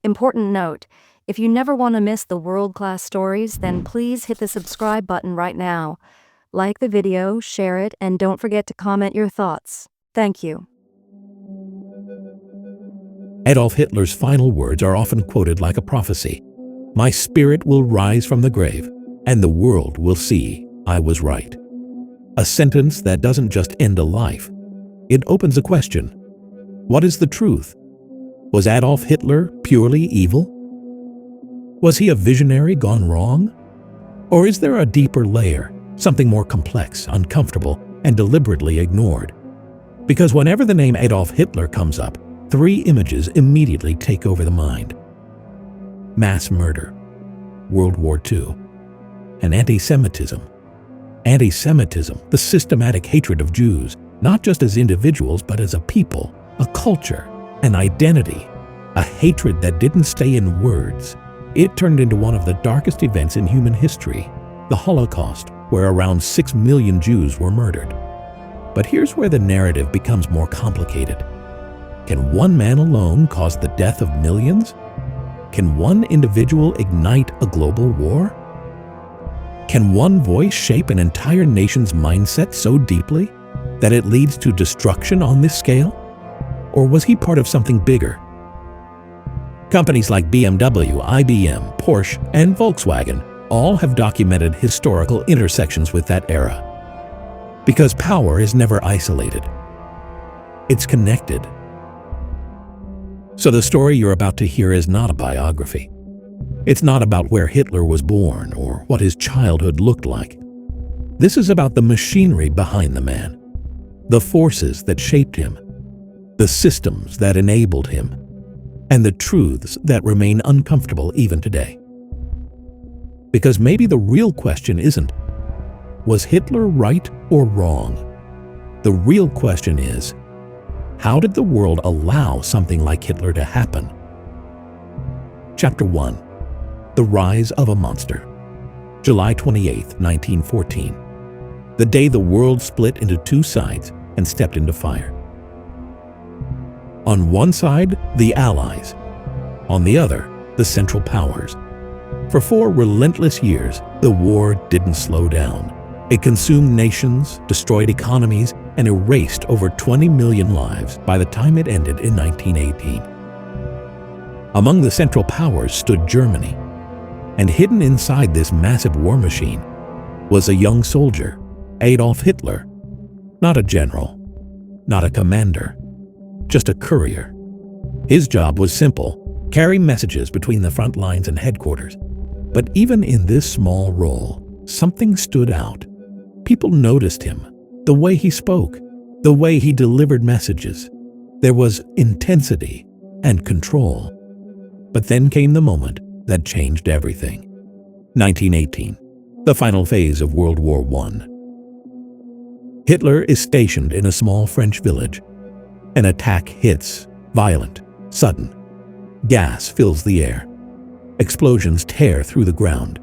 Important note, if you never want to miss the world-class stories, then please hit the subscribe button right now. Like the video, share it, and don't forget to comment your thoughts. Thank you. Adolf Hitler's final words are often quoted like a prophecy. "My spirit will rise from the grave, and the world will see I was right." A sentence that doesn't just end a life. It opens a question. What is the truth? Was Adolf Hitler purely evil? Was he a visionary gone wrong? Or is there a deeper layer, something more complex, uncomfortable, and deliberately ignored? Because whenever the name Adolf Hitler comes up, three images immediately take over the mind. Mass murder, World War II, and anti-Semitism. Anti-Semitism, the systematic hatred of Jews, not just as individuals but as a people, a culture, an identity, a hatred that didn't stay in words. It turned into one of the darkest events in human history, the Holocaust, where around 6 million Jews were murdered. But here's where the narrative becomes more complicated. Can one man alone cause the death of millions? Can one individual ignite a global war? Can one voice shape an entire nation's mindset so deeply that it leads to destruction on this scale? Or was he part of something bigger? Companies like BMW, IBM, Porsche, and Volkswagen all have documented historical intersections with that era. Because power is never isolated. It's connected. So the story you're about to hear is not a biography. It's not about where Hitler was born or what his childhood looked like. This is about the machinery behind the man, the forces that shaped him, the systems that enabled him, and the truths that remain uncomfortable even today. Because maybe the real question isn't, was Hitler right or wrong? The real question is, how did the world allow something like Hitler to happen? Chapter 1. The Rise of a Monster. July 28, 1914. The day the world split into two sides and stepped into fire. On one side, the Allies. On the other, the Central Powers. For 4 relentless years, the war didn't slow down. It consumed nations, destroyed economies, and erased over 20 million lives by the time it ended in 1918. Among the Central Powers stood Germany, and hidden inside this massive war machine was a young soldier, Adolf Hitler. Not a general, not a commander, just a courier. His job was simple: carry messages between the front lines and headquarters. But even in this small role, something stood out. People noticed him, the way he spoke, the way he delivered messages. There was intensity and control. But then came the moment that changed everything. 1918, the final phase of World War I. Hitler is stationed in a small French village. An attack hits, violent, sudden. Gas fills the air. Explosions tear through the ground.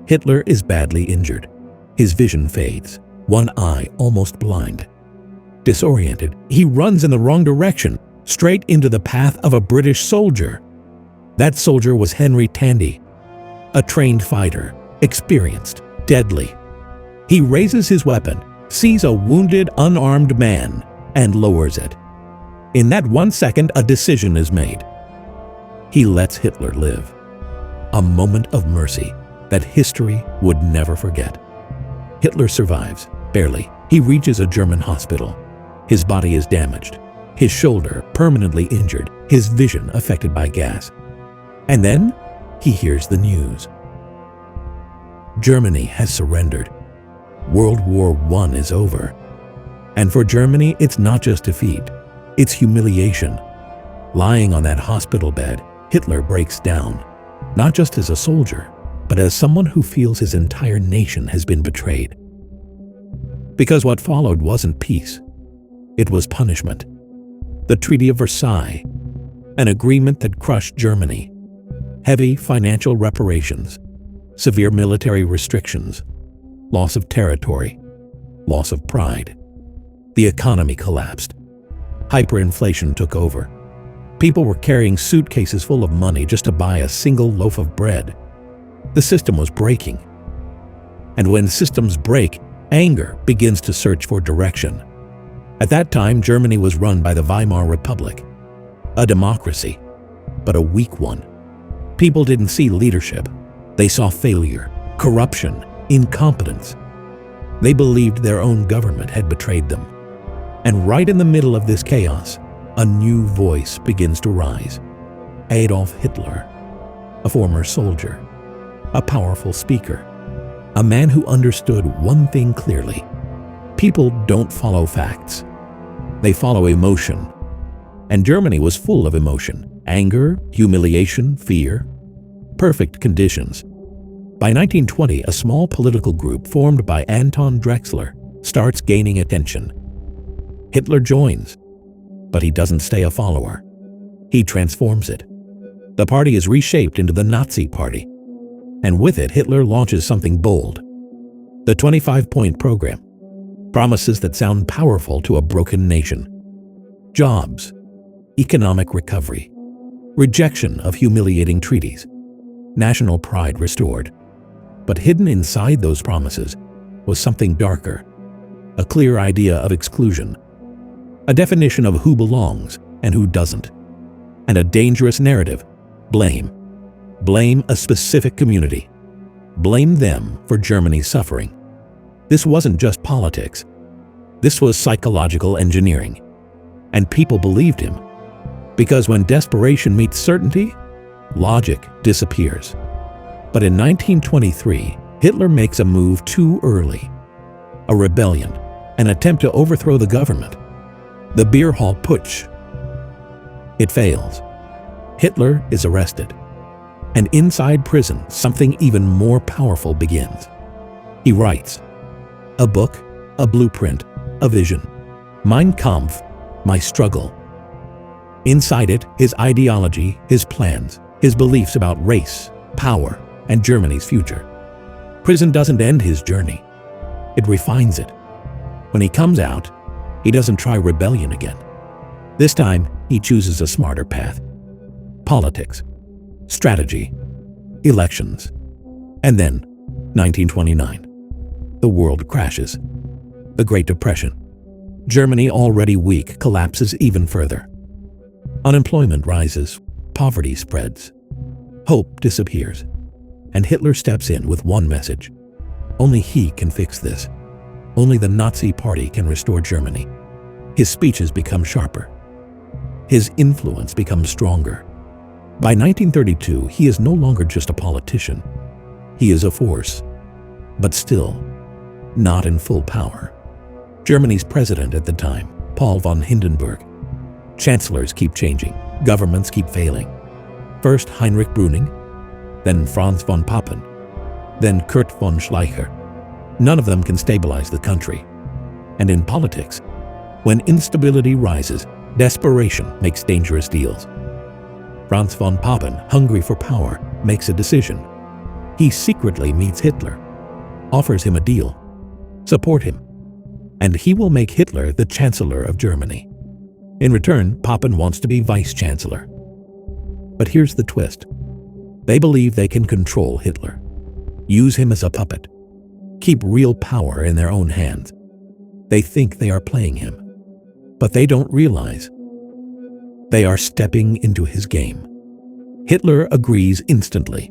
Hitler is badly injured. His vision fades, one eye almost blind. Disoriented, he runs in the wrong direction, straight into the path of a British soldier. That soldier was Henry Tandy, a trained fighter, experienced, deadly. He raises his weapon, sees a wounded, unarmed man, and lowers it. In that 1 second, a decision is made. He lets Hitler live. A moment of mercy that history would never forget. Hitler survives, barely. He reaches a German hospital. His body is damaged, his shoulder permanently injured, his vision affected by gas. And then he hears the news. Germany has surrendered. World War I is over. And for Germany, it's not just defeat, it's humiliation. Lying on that hospital bed, Hitler breaks down, not just as a soldier, but as someone who feels his entire nation has been betrayed. Because what followed wasn't peace, it was punishment. The Treaty of Versailles, an agreement that crushed Germany. Heavy financial reparations, severe military restrictions, loss of territory, loss of pride. The economy collapsed. Hyperinflation took over. People were carrying suitcases full of money just to buy a single loaf of bread. The system was breaking. And when systems break, anger begins to search for direction. At that time, Germany was run by the Weimar Republic, a democracy, but a weak one. People didn't see leadership. They saw failure, corruption, incompetence. They believed their own government had betrayed them. And right in the middle of this chaos, a new voice begins to rise. Adolf Hitler, a former soldier, a powerful speaker, a man who understood one thing clearly. People don't follow facts. They follow emotion. And Germany was full of emotion: anger, humiliation, fear. Perfect conditions. By 1920, a small political group formed by Anton Drexler starts gaining attention. Hitler joins, but he doesn't stay a follower. He transforms it. The party is reshaped into the Nazi Party, and with it, Hitler launches something bold. The 25-point program. Promises that sound powerful to a broken nation. Jobs, economic recovery, rejection of humiliating treaties, national pride restored. But hidden inside those promises was something darker, a clear idea of exclusion, a definition of who belongs and who doesn't, and a dangerous narrative: blame. Blame a specific community. Blame them for Germany's suffering. This wasn't just politics. This was psychological engineering. And people believed him. Because when desperation meets certainty, logic disappears. But in 1923, Hitler makes a move too early. A rebellion, an attempt to overthrow the government. The beer hall putsch. It fails. Hitler is arrested. And inside prison, something even more powerful begins. He writes a book, a blueprint, a vision. Mein Kampf, my struggle. Inside it, his ideology, his plans, his beliefs about race, power, and Germany's future. Prison doesn't end his journey. It refines it. When he comes out, he doesn't try rebellion again. This time, he chooses a smarter path. Politics, strategy, elections. And then, 1929. The world crashes. The Great Depression. Germany, already weak, collapses even further. Unemployment rises, poverty spreads, hope disappears, and Hitler steps in with one message. Only he can fix this. Only the Nazi Party can restore Germany. His speeches become sharper. His influence becomes stronger. By 1932, he is no longer just a politician. He is a force, but still not in full power. Germany's president at the time, Paul von Hindenburg. Chancellors keep changing. Governments keep failing. First Heinrich Brüning, then Franz von Papen, then Kurt von Schleicher. None of them can stabilize the country. And in politics, when instability rises, desperation makes dangerous deals. Franz von Papen, hungry for power, makes a decision. He secretly meets Hitler, offers him a deal. Support him, and he will make Hitler the Chancellor of Germany. In return, Papen wants to be Vice-Chancellor. But here's the twist. They believe they can control Hitler, use him as a puppet, keep real power in their own hands. They think they are playing him, but they don't realize they are stepping into his game. Hitler agrees instantly.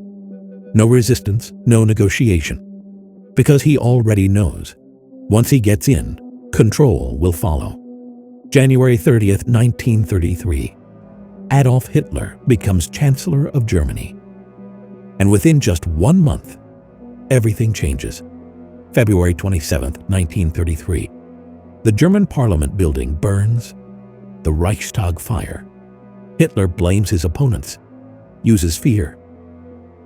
No resistance, no negotiation. Because he already knows, once he gets in, control will follow. January 30th, 1933. Adolf Hitler becomes Chancellor of Germany. And within just 1 month, everything changes. February 27th, 1933. The German Parliament building burns. The Reichstag fire. Hitler blames his opponents, uses fear,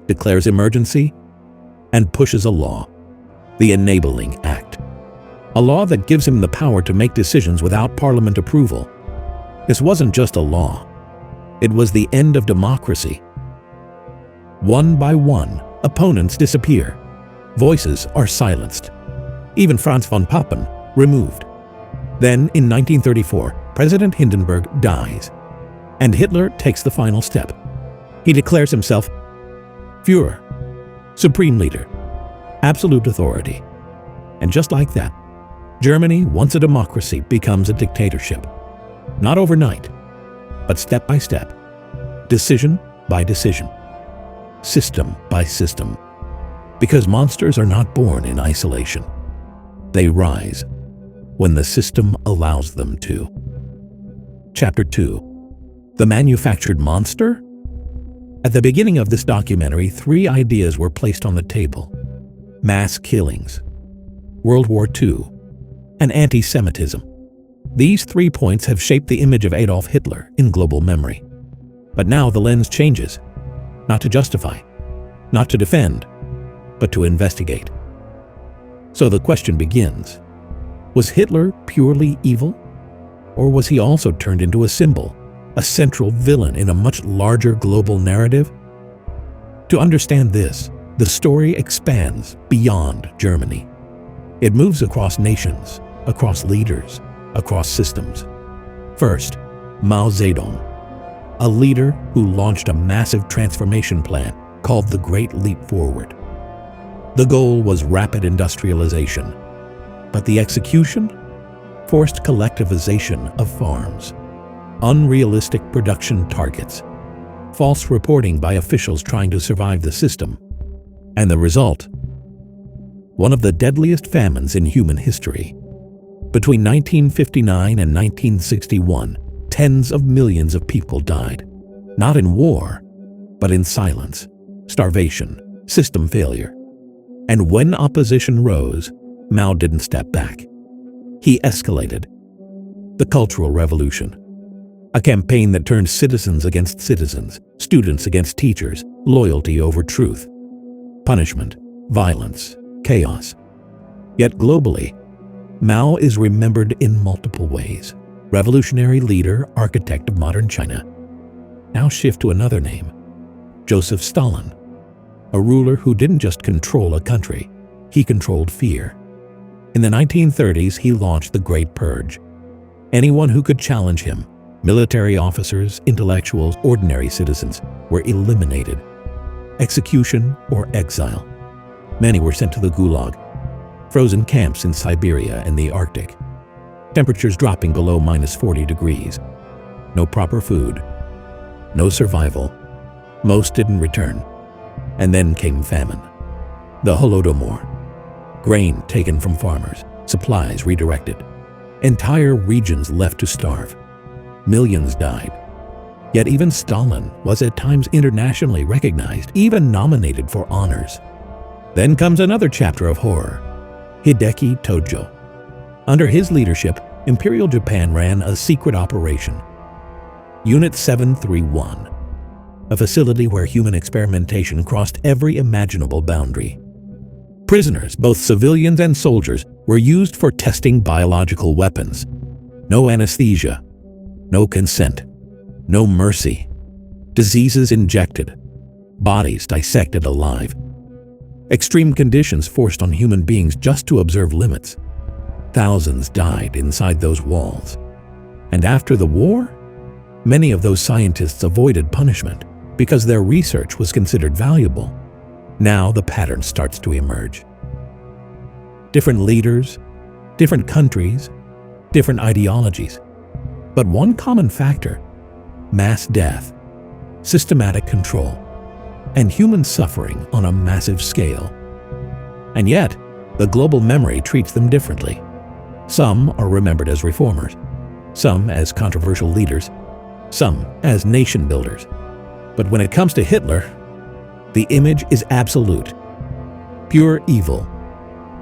declares emergency, and pushes a law, the Enabling Act. A law that gives him the power to make decisions without parliament approval. This wasn't just a law. It was the end of democracy. One by one, opponents disappear. Voices are silenced. Even Franz von Papen removed. Then, in 1934, President Hindenburg dies. And Hitler takes the final step. He declares himself Führer, supreme leader, absolute authority. And just like that, Germany, once a democracy, becomes a dictatorship. Not overnight, but step by step, decision by decision, system by system. Because monsters are not born in isolation. They rise when the system allows them to. Chapter 2. The Manufactured Monster? At the beginning of this documentary, 3 ideas were placed on the table: mass killings, World War II, and anti-Semitism. These 3 points have shaped the image of Adolf Hitler in global memory. But now the lens changes, not to justify, not to defend, but to investigate. So the question begins: was Hitler purely evil? Or was he also turned into a symbol, a central villain in a much larger global narrative? To understand this, the story expands beyond Germany. It moves across nations, across leaders, across systems. First, Mao Zedong, a leader who launched a massive transformation plan called the Great Leap Forward. The goal was rapid industrialization, but the execution? Forced collectivization of farms, unrealistic production targets, false reporting by officials trying to survive the system, and the result? One of the deadliest famines in human history. Between 1959 and 1961, tens of millions of people died, not in war, but in silence, starvation, system failure. And when opposition rose, Mao didn't step back. He escalated. The Cultural Revolution, a campaign that turned citizens against citizens, students against teachers, loyalty over truth, punishment, violence, chaos. Yet globally, Mao is remembered in multiple ways. Revolutionary leader, architect of modern China. Now shift to another name, Joseph Stalin, a ruler who didn't just control a country, he controlled fear. In the 1930s, he launched the Great Purge. Anyone who could challenge him, military officers, intellectuals, ordinary citizens, were eliminated. Execution or exile. Many were sent to the Gulag, frozen camps in Siberia and the Arctic. Temperatures dropping below -40 degrees. No proper food. No survival. Most didn't return. And then came famine. The Holodomor. Grain taken from farmers, supplies redirected. Entire regions left to starve. Millions died. Yet even Stalin was at times internationally recognized, even nominated for honors. Then comes another chapter of horror, Hideki Tojo. Under his leadership, Imperial Japan ran a secret operation, Unit 731, a facility where human experimentation crossed every imaginable boundary. Prisoners, both civilians and soldiers, were used for testing biological weapons. No anesthesia, no consent, no mercy. Diseases injected, bodies dissected alive. Extreme conditions forced on human beings just to observe limits. Thousands died inside those walls. And after the war, many of those scientists avoided punishment because their research was considered valuable. Now the pattern starts to emerge. Different leaders, different countries, different ideologies. But one common factor: mass death, systematic control, and human suffering on a massive scale. And yet, the global memory treats them differently. Some are remembered as reformers, some as controversial leaders, some as nation builders. But when it comes to Hitler, the image is absolute. Pure evil,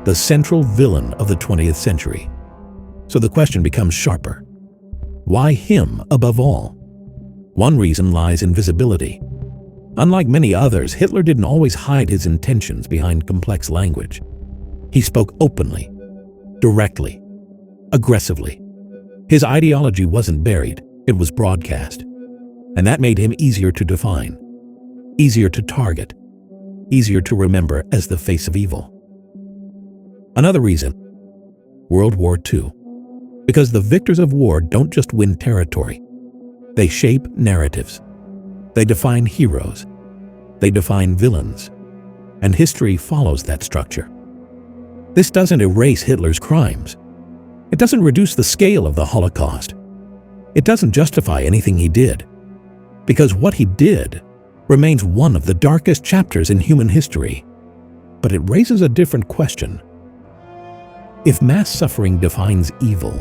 the central villain of the 20th century. So the question becomes sharper. Why him above all? One reason lies in visibility. Unlike many others, Hitler didn't always hide his intentions behind complex language. He spoke openly, directly, aggressively. His ideology wasn't buried, it was broadcast. And that made him easier to define, easier to target, easier to remember as the face of evil. Another reason: World War II. Because the victors of war don't just win territory, They shape narratives. They define heroes. They define villains. And history follows that structure. This doesn't erase Hitler's crimes. It doesn't reduce the scale of the Holocaust. It doesn't justify anything he did. Because what he did remains one of the darkest chapters in human history. But it raises a different question. If mass suffering defines evil,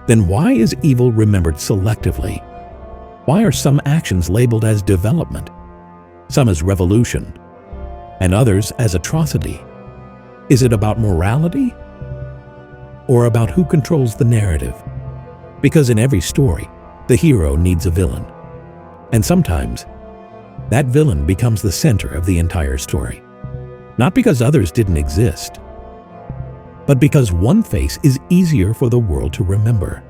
then why is evil remembered selectively? Why are some actions labeled as development, some as revolution, and others as atrocity? Is it about morality? Or about who controls the narrative? Because in every story, the hero needs a villain. And sometimes, that villain becomes the center of the entire story. Not because others didn't exist, but because one face is easier for the world to remember.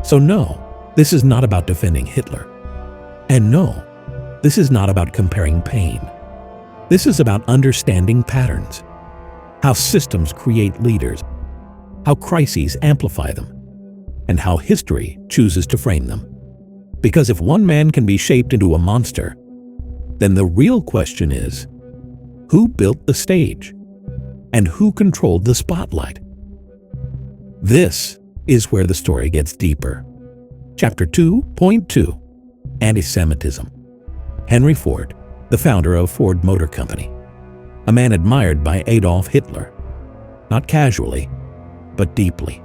So no, this is not about defending Hitler. And no, this is not about comparing pain. This is about understanding patterns, how systems create leaders, how crises amplify them, and how history chooses to frame them. Because if one man can be shaped into a monster, then the real question is, who built the stage? And who controlled the spotlight? This is where the story gets deeper. Chapter 2.2 Antisemitism. Henry Ford, the founder of Ford Motor Company, a man admired by Adolf Hitler, not casually, but deeply.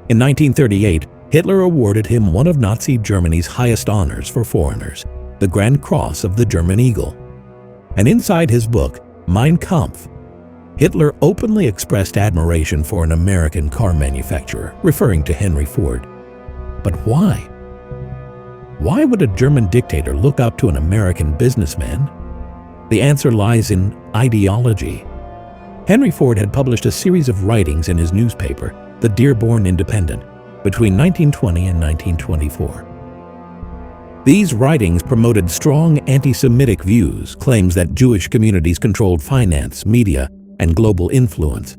In 1938, Hitler awarded him one of Nazi Germany's highest honors for foreigners, the Grand Cross of the German Eagle. And inside his book, Mein Kampf, Hitler openly expressed admiration for an American car manufacturer, referring to Henry Ford. But why? Why would a German dictator look up to an American businessman? The answer lies in ideology. Henry Ford had published a series of writings in his newspaper, the Dearborn Independent, between 1920 and 1924. These writings promoted strong anti-Semitic views, claims that Jewish communities controlled finance, media, and global influence.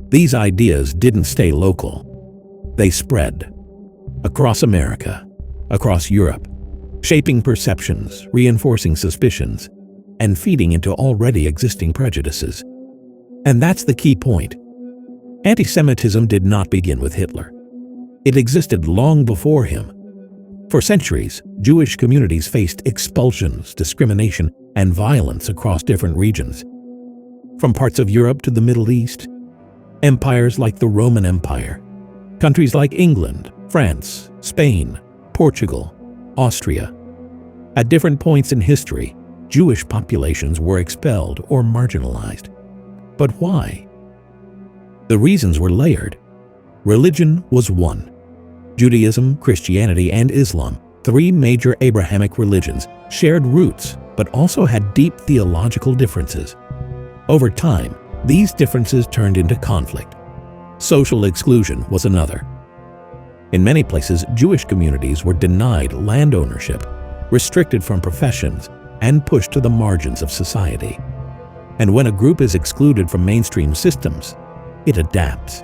These ideas didn't stay local. They spread across America, across Europe, shaping perceptions, reinforcing suspicions, and feeding into already existing prejudices. And that's the key point. Anti-Semitism did not begin with Hitler. It existed long before him. For centuries, Jewish communities faced expulsions, discrimination, and violence across different regions. From parts of Europe to the Middle East, empires like the Roman Empire, countries like England, France, Spain, Portugal, Austria. At different points in history, Jewish populations were expelled or marginalized. But why? The reasons were layered. Religion was one. Judaism, Christianity, and Islam, three major Abrahamic religions, shared roots but also had deep theological differences. Over time, these differences turned into conflict. Social exclusion was another. In many places, Jewish communities were denied land ownership, restricted from professions, and pushed to the margins of society. And when a group is excluded from mainstream systems, it adapts.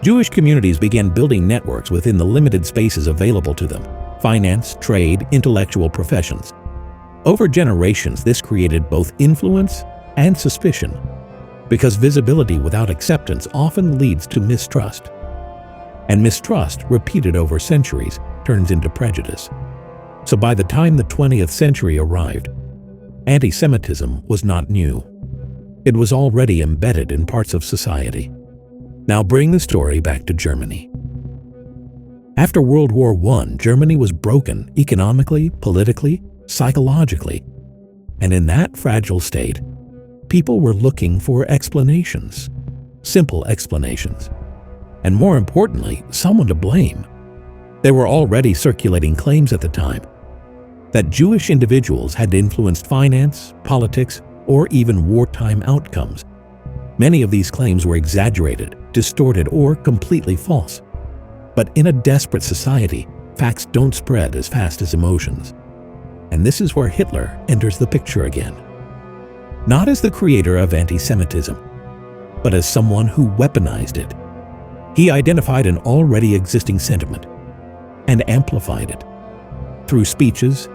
Jewish communities began building networks within the limited spaces available to them: finance, trade, intellectual professions. Over generations, this created both influence and suspicion, because visibility without acceptance often leads to mistrust. And mistrust, repeated over centuries, turns into prejudice. So by the time the 20th century arrived, anti-Semitism was not new. It was already embedded in parts of society. Now bring the story back to Germany. After World War I, Germany was broken economically, politically, psychologically. And in that fragile state, people were looking for explanations, simple explanations. And more importantly, someone to blame. There were already circulating claims at the time that Jewish individuals had influenced finance, politics, or even wartime outcomes. Many of these claims were exaggerated, distorted, or completely false. But in a desperate society, facts don't spread as fast as emotions. And this is where Hitler enters the picture again. Not as the creator of anti-Semitism, but as someone who weaponized it. He identified an already existing sentiment: and amplified it through speeches,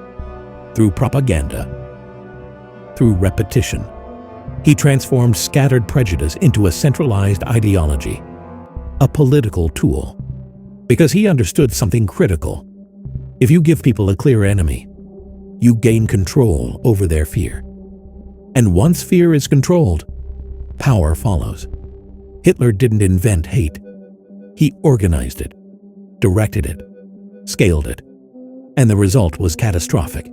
through propaganda, through repetition. He transformed scattered prejudice into a centralized ideology, a political tool, because he understood something critical. If you give people a clear enemy, you gain control over their fear. And once fear is controlled, power follows. Hitler didn't invent hate. He organized it, directed it, scaled it, and the result was catastrophic.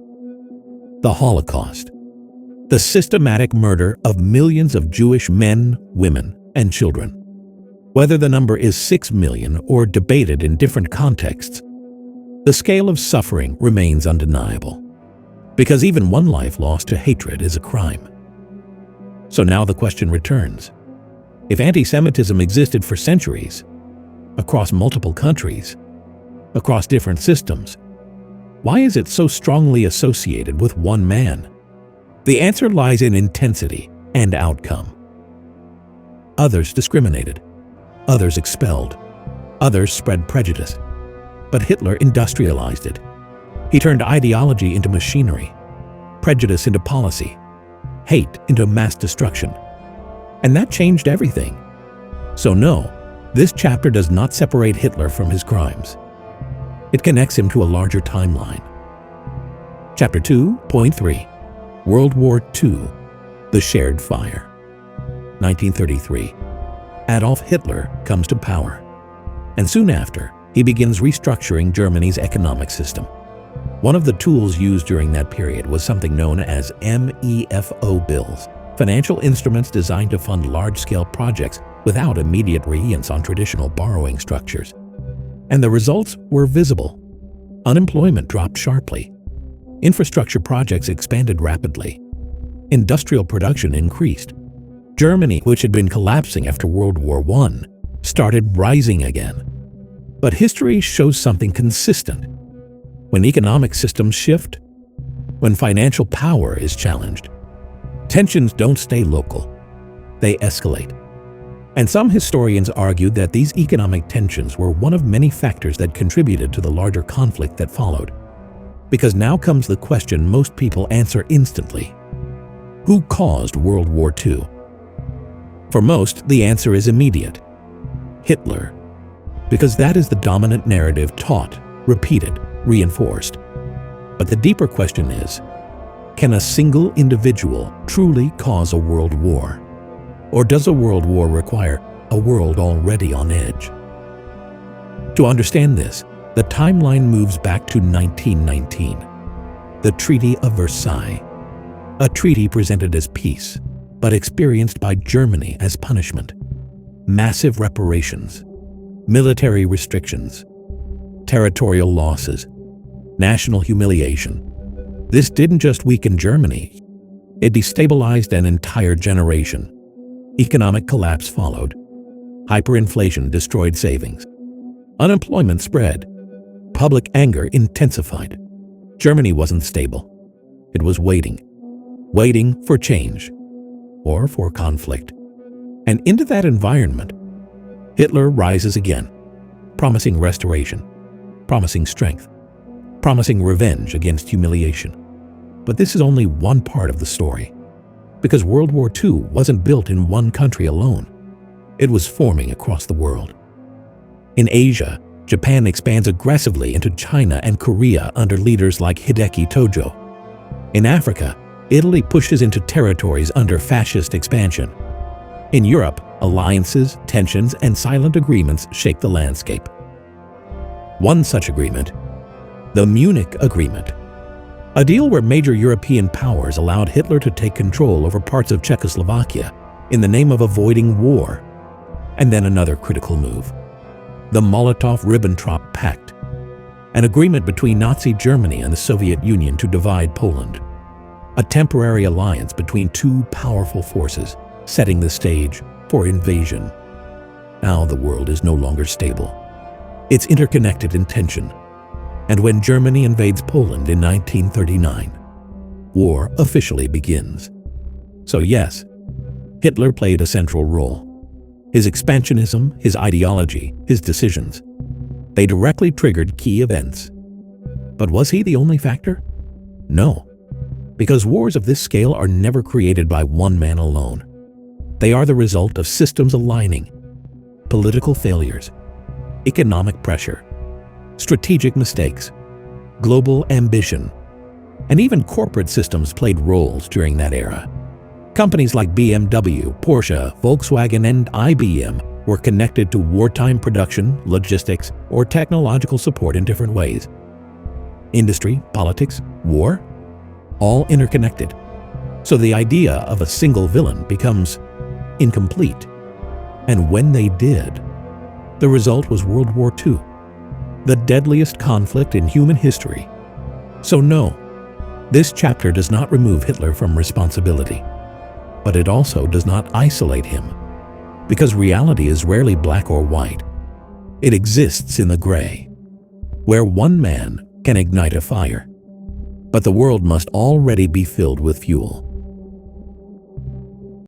The Holocaust, the systematic murder of millions of Jewish men, women, and children. Whether the number is 6 million or debated in different contexts, the scale of suffering remains undeniable, because even one life lost to hatred is a crime. So now the question returns. If anti-Semitism existed for centuries, across multiple countries, across different systems, why is it so strongly associated with one man? The answer lies in intensity and outcome. Others discriminated, others expelled, others spread prejudice. But Hitler industrialized it. He turned ideology into machinery, prejudice into policy, hate into mass destruction. And that changed everything. So no, this chapter does not separate Hitler from his crimes. It connects him to a larger timeline. Chapter 2.3 World War II, The Shared Fire. 1933. Adolf Hitler comes to power, and soon after, he begins restructuring Germany's economic system. One of the tools used during that period was something known as MEFO bills, financial instruments designed to fund large-scale projects without immediate reliance on traditional borrowing structures. And the results were visible. Unemployment dropped sharply. Infrastructure projects expanded rapidly. Industrial production increased. Germany, which had been collapsing after World War I, started rising again. But history shows something consistent. When economic systems shift, when financial power is challenged, tensions don't stay local, they escalate. And some historians argued that these economic tensions were one of many factors that contributed to the larger conflict that followed. Because now comes the question most people answer instantly. Who caused World War II? For most, the answer is immediate. Hitler. Because that is the dominant narrative taught, repeated, reinforced. But the deeper question is, can a single individual truly cause a world war? Or does a world war require a world already on edge? To understand this, the timeline moves back to 1919, the Treaty of Versailles, a treaty presented as peace, but experienced by Germany as punishment. Massive reparations, military restrictions, territorial losses, national humiliation. This didn't just weaken Germany, it destabilized an entire generation. Economic collapse followed. Hyperinflation destroyed savings. Unemployment spread. Public anger intensified. Germany wasn't stable. It was waiting for change, or for conflict. And into that environment, Hitler rises again, promising restoration, promising strength, promising revenge against humiliation. But this is only one part of the story, because World War II wasn't built in one country alone. It was forming across the world. In Asia, Japan expands aggressively into China and Korea under leaders like Hideki Tojo. In Africa, Italy pushes into territories under fascist expansion. In Europe, alliances, tensions, and silent agreements shake the landscape. One such agreement, the Munich Agreement, a deal where major European powers allowed Hitler to take control over parts of Czechoslovakia in the name of avoiding war. And then another critical move, the Molotov-Ribbentrop Pact, an agreement between Nazi Germany and the Soviet Union to divide Poland, a temporary alliance between two powerful forces, setting the stage for invasion. Now the world is no longer stable. It's interconnected in tension. And when Germany invades Poland in 1939, war officially begins. So yes, Hitler played a central role. His expansionism, his ideology, his decisions. They directly triggered key events. But was he the only factor? No, because wars of this scale are never created by one man alone. They are the result of systems aligning, political failures, economic pressure, strategic mistakes, global ambition, and even corporate systems played roles during that era. Companies like BMW, Porsche, Volkswagen, and IBM were connected to wartime production, logistics, or technological support in different ways. Industry, politics, war, all interconnected. So the idea of a single villain becomes incomplete. And when they did, the result was World War II, the deadliest conflict in human history. So no, this chapter does not remove Hitler from responsibility, but it also does not isolate him, because reality is rarely black or white. It exists in the gray, where one man can ignite a fire, but the world must already be filled with fuel.